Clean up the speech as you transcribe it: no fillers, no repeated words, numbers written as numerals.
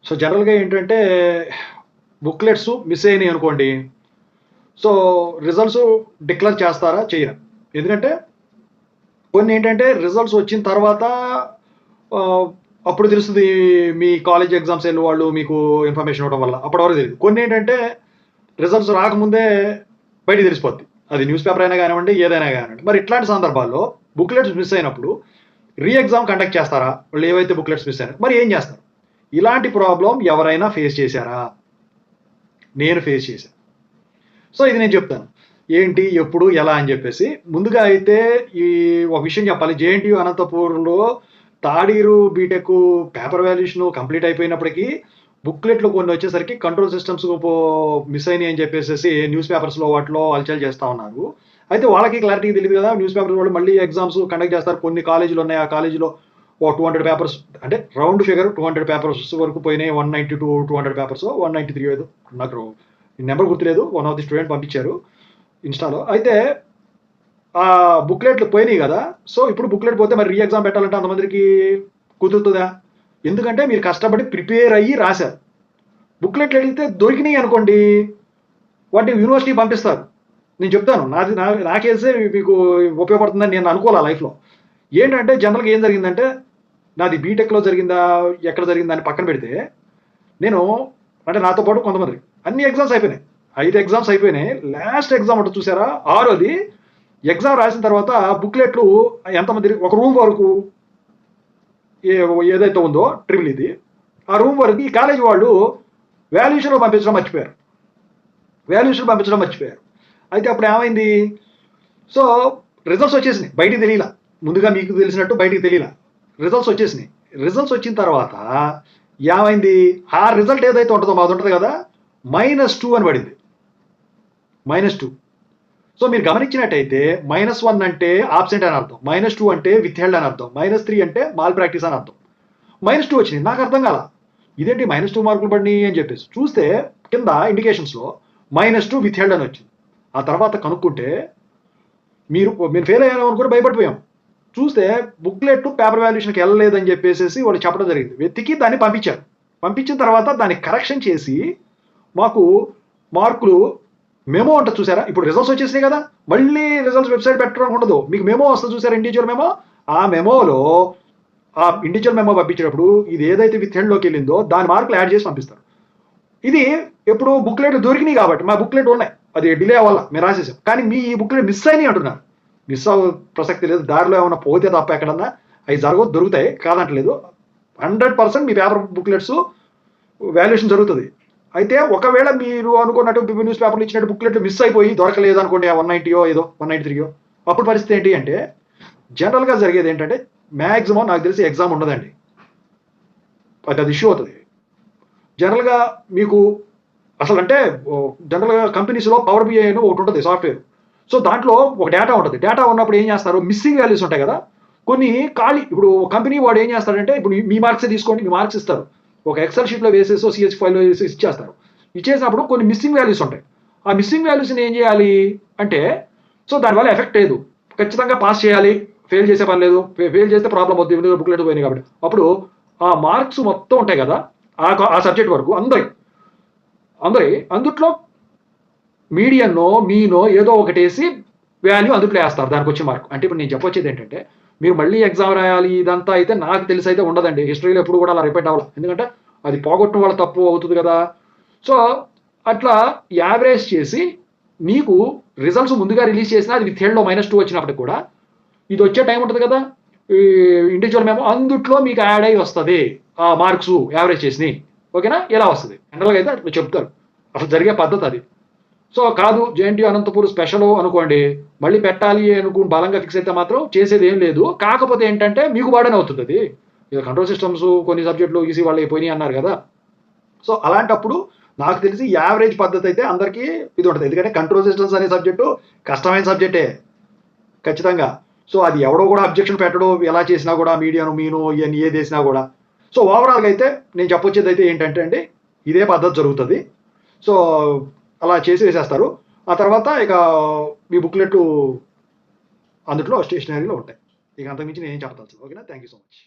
So జనరల్‌గా ఏంటంటే booklets miss అయినాయి అనుకోండి. సో రిజల్ట్స్ డిక్లేర్ చేస్తారా? చెయ్యరా? ఎందుకంటే కొన్ని ఏంటంటే రిజల్ట్స్ వచ్చిన తర్వాత ఆహ్, అప్పుడు తెలుస్తది మీ కాలేజ్ ఎగ్జామ్స్ ఎళ్ళి వాళ్ళు మీకు ఇన్ఫర్మేషన్ ఇవ్వడం వల్ల. అప్పటి వరకు తెలీదు. కొన్ని ఏంటంటే రిజల్ట్స్ రాకముందే బయటికి తెలిసిపోద్ది. అది న్యూస్ పేపర్ అయినా గానివ్వండి, ఏదైనా గానివ్వండి. మరి ఇట్లాంటి సందర్భాల్లో బుక్లెట్స్ మిస్ అయినప్పుడు ఎగ్జామ్ కండక్ట్ చేస్తారా? వాళ్ళు ఏవైతే బుక్లెట్స్ మిస్ అయినాయో మరి ఏం చేస్తారు? ఇలాంటి ప్రాబ్లమ్ ఎవరైనా ఫేస్ చేశారా? నేను ఫేస్ చేశా. సో ఇది నేను చెప్తాను. ఏంటి, ఎప్పుడు, ఎలా అని చెప్పేసి. ముందుగా అయితే ఈ ఒక విషయం చెప్పాలి. జేఎన్‌టీయూ అనంతపూర్‌లో third year BTech paper valuation complete అయిపోయినప్పటికీ బుక్లెట్లు కొన్ని వచ్చేసరికి కంట్రోల్ సిస్టమ్స్ మిస్ అయినాయి అని చెప్పేసేసి న్యూస్ పేపర్స్‌లో వాటిలో హల్చల్ చేస్తా ఉన్నారు. అయితే వాళ్ళకి క్లారిటీ తెలీదు కదా! న్యూస్ పేపర్ వాళ్ళు మళ్ళీ ఎగ్జామ్స్ కండక్ట్ చేస్తారు. కొన్ని కాలేజీలు ఉన్నాయి. ఆ కాలేజీలో ఓ 200 పేపర్స్ అంటే రౌండ్ ఫిగర్ 200 పేపర్స్ వరకు పోయినాయి. 192, 200 పేపర్సో 193 ఏదో నాకు నెంబర్ గుర్తులేదు. వన్ ఆఫ్ ది స్టూడెంట్ పంపించారు ఇన్‌స్టాలో. అయితే ఆ బుక్లెట్లు పోయినాయి గదా! సో, ఇప్పుడు బుక్లెట్ పోతే మరి ఎగ్జామ్ పెట్టాలంటే అంతమందికి కుదురుతదా? ఎందుకంటే మీరు కష్టపడి ప్రిపేర్ అయ్యి రాసారు. బుక్లెట్లు అడిగితే దొరికినాయి అనుకోండి, వాటిని యూనివర్సిటీకి పంపిస్తారు. నేను చెప్తాను. నాది నా కేసే మీకు ఉపయోగపడుతుందని నేను అనుకోలా లైఫ్‌లో. ఏంటంటే జనరల్‌గా ఏం జరిగిందంటే, నాది బీటెక్‌లో జరిగిందా? ఎక్కడ జరిగిందా? అని పక్కన పెడితే, నేను అంటే నాతో పాటు కొంతమంది అన్ని ఎగ్జామ్స్ అయిపోయినాయి. 5 ఎగ్జామ్స్ అయిపోయినాయి. లాస్ట్ ఎగ్జామ్ ఉంటది చూసారా? ఆరోది ఎగ్జామ్ రాసిన తర్వాత బుక్లెట్లు ఎంతమంది ఒక రూమ్ వరకు ఏ ఏదైతే ఉందో ట్రిపుల్ ఇది, ఆ రూమ్ వరకు ఈ కాలేజీ వాళ్ళు వాల్యుయేషన్‌లో పంపించడం మర్చిపోయారు. వాల్యుయేషన్ పంపించడం మర్చిపోయారు. అయితే అప్పుడు ఏమైంది? సో, రిజల్ట్స్ వచ్చేసినాయి. బయటికి తెలీలా. ముందుగా మీకు తెలిసినట్టు బయటికి తెలీలా. రిజల్ట్స్ వచ్చేసినాయి. రిజల్ట్స్ వచ్చిన తర్వాత ఏమైంది? ఆ రిజల్ట్ ఏదైతే ఉంటదో మాది ఉంటది కదా! -2 అని పడింది. -2. సో మీరు గమనించినట్టయితే -1 అంటే ఆబ్సెంట్ అని అర్థం. -2 అంటే విత్‌హెల్డ్ అని అర్థం. -3 అంటే మాల్ ప్రాక్టీస్ అని అర్థం. -2 వచ్చినాయి. నాకు అర్థం కాలా. ఇదేంటి -2 మార్కులు పడినాయి అని చెప్పేసి. చూస్తే కింద ఇండికేషన్స్‌లో -2 విత్‌హెల్డ్ అని వచ్చింది. ఆ తర్వాత కనుక్కుంటే మీరు ఫెయిల్ అయ్యారు అనుకుని భయపడిపోయాం. చూస్తే బుక్లెట్ పేపర్ వాల్యుయేషన్‌కి ఎళ్ళలేదని చెప్పేసేసి వాళ్ళు చెప్పడం జరిగింది. వెతికి దాన్ని పంపించారు. పంపించిన తర్వాత దాన్ని కరెక్షన్ చేసి మాకు మార్కులు మెమో ఉంటది చూసారా? ఇప్పుడు రిజల్ట్స్ వచ్చేసినాయి కదా! మళ్ళీ రిజల్ట్స్ వెబ్‌సైట్ పెట్టడం ఉండదు. మీకు మెమో వస్తది చూసారా? Individual memo. ఆ మెమోలో ఆ ఇండివిడ్యువల్ మెమో పంపించేటప్పుడు ఇది ఏదైతే విత్‌హెల్డ్‌లోకెళ్ళిందో దాని మార్కులు యాడ్ చేసి పంపిస్తారు. ఇది ఎప్పుడు బుక్లెట్లు దొరికినాయి కాబట్టి మా బుక్లెట్ ఉన్నాయి. అది డిలే అవ్వల్ల. మేము రాసేసాం. కానీ మీ ఈ బుక్లెట్ మిస్ అయినాయి అంటున్నారు. మిస్ అవ్వ ప్రసక్తి లేదు. దారిలో ఏమన్నా పోతే తప్ప ఎక్కడన్నా అయి జరగవు, దొరుకుతాయి. కాదంటలేదు. 100% మీ పేపర్ బుక్లెట్స్ వాల్యుయేషన్ జరుగుతది. అయితే ఒకవేళ మీరు అనుకున్నట్టు న్యూస్ పేపర్‌లో ఇచ్చినట్టు బుక్లెట్లు మిస్ అయిపోయి దొరకలేదు అనుకోండి. ఆ 190యో ఏదో 193యో అప్పుడు పరిస్థితి ఏంటి అంటే జనరల్‌గా జరిగేది ఏంటంటే మాక్సిమం నాకు తెలిసి ఎగ్జామ్ ఉండదండి. అది ఇష్యూ అవుతది. జనరల్‌గా మీకు అసలంటే జనరల్‌గా కంపెనీస్‌లో పవర్ బిఐ అని ఒకటి ఉంటది సాఫ్ట్‌వేర్. సో దాంట్లో ఒక డేటా ఉంటది. డేటా ఉన్నప్పుడు ఏం చేస్తారు? మిస్సింగ్ వాల్యూస్ ఉంటాయి కదా! కొన్ని ఖాళీ ఇప్పుడు కంపెనీ వాడు ఏం చేస్తాడంటే ఇప్పుడు మీ మార్క్సే తీసుకోండి. మీ మార్క్స్ ఇస్తారు. ఒక ఎక్సెల్ షీట్‌లో వేసేసో, సీఎస్ ఫైల్‌లో వేసి ఇచ్చేస్తారు. ఇచ్చేసినప్పుడు కొన్ని మిస్సింగ్ వాల్యూస్ ఉంటాయి. ఆ మిస్సింగ్ వాల్యూస్‌ని ఏం చేయాలి అంటే సో దానివల్ల ఎఫెక్ట్ లేదు. ఖచ్చితంగా పాస్ చేయాలి. ఫెయిల్ చేసే పని లేదు. ఫెయిల్ చేస్తే ప్రాబ్లమ్ అవుద్ది. ఎందుకంటే బుక్లెట్ పోయినాయి కాబట్టి. అప్పుడు ఆ మార్క్స్ మొత్తం ఉంటాయి కదా! ఆ సబ్జెక్ట్ వరకు అందుట్లో మీడియనో, మీనో ఏదో ఒకటేసి వాల్యూ అందుట్లో ఏస్తారు దానికొచ్చే మార్క్. అంటే ఇప్పుడు నేను చెప్పొచ్చేదేంటంటే, మీరు మళ్ళీ ఎగ్జామ్ రాయాలి ఇదంతా అయితే నాకు తెలిసైతే ఉండదండి. హిస్టరీలో ఎప్పుడు కూడా అలా రిపీట్ అవ్వల. ఎందుకంటే అది పోగొట్టడం వల్ల తప్పు అవుతది కదా! సో, అట్లా యావరేజ్ చేసి నీకు రిజల్ట్స్ ముందుగా రిలీజ్ చేసినా అది విత్‌హెల్డ్‌లో -2 వచ్చినప్పటికి కూడా ఇదొచ్చే టైం ఉంటది కదా! ఈ ఇండివిడ్యువల్ మెమో అందుట్లో మీకు యాడ్ అయ్యి వస్తది. ఆ మార్క్సు యావరేజ్ చేసినయి. ఓకేనా? ఇలా వస్తది. జనరల్‌గా అయితే అట్లా చెప్తారు. అసలు జరిగే పద్ధతది. సో కాదు జేఎన్‌టీయూ అనంతపూర్ స్పెషలు అనుకోండి. మళ్ళీ పెట్టాలి అనుకుని బలంగా ఫిక్స్ అయితే మాత్రం చేసేదేం లేదు. కాకపోతే ఏంటంటే మీకు బర్డెన్ అవుతదది. ఇగ కంట్రోల్ సిస్టమ్స్ కొన్ని సబ్జెక్టులు ఈసీ వాళ్ళయి పోయినాయి అన్నారు గదా! సో అలాంటప్పుడు నాకు తెలిసి యావరేజ్ పద్ధతయితే అందరికీ ఇది ఉంటది. ఎందుకంటే కంట్రోల్ సిస్టమ్స్ అనే సబ్జెక్టు కష్టమైన సబ్జెక్టే. ఖచ్చితంగా. సో అది ఎవడో గూడా అబ్జెక్షన్ పెట్టడు. ఎలా చేసినా గూడా మీడియాను, మీను ఇయన్నీ ఏదేసినా గూడా. సో ఓవరాల్‌గా అయితే నేను చెప్పొచ్చేదైతే ఏంటంటే అండి, ఇదే పద్ధతి జరుగుతది. సో అలా చేసి వేసేస్తారు. ఆ తర్వాత ఇక మీ బుక్‌లెట్లు అందుట్లో స్టేషనరీలో ఉంటాయి. ఇక అంతకు మించి నేనేం చెప్పదలుచుకోలేదు. ఓకేనా? Thank you so much.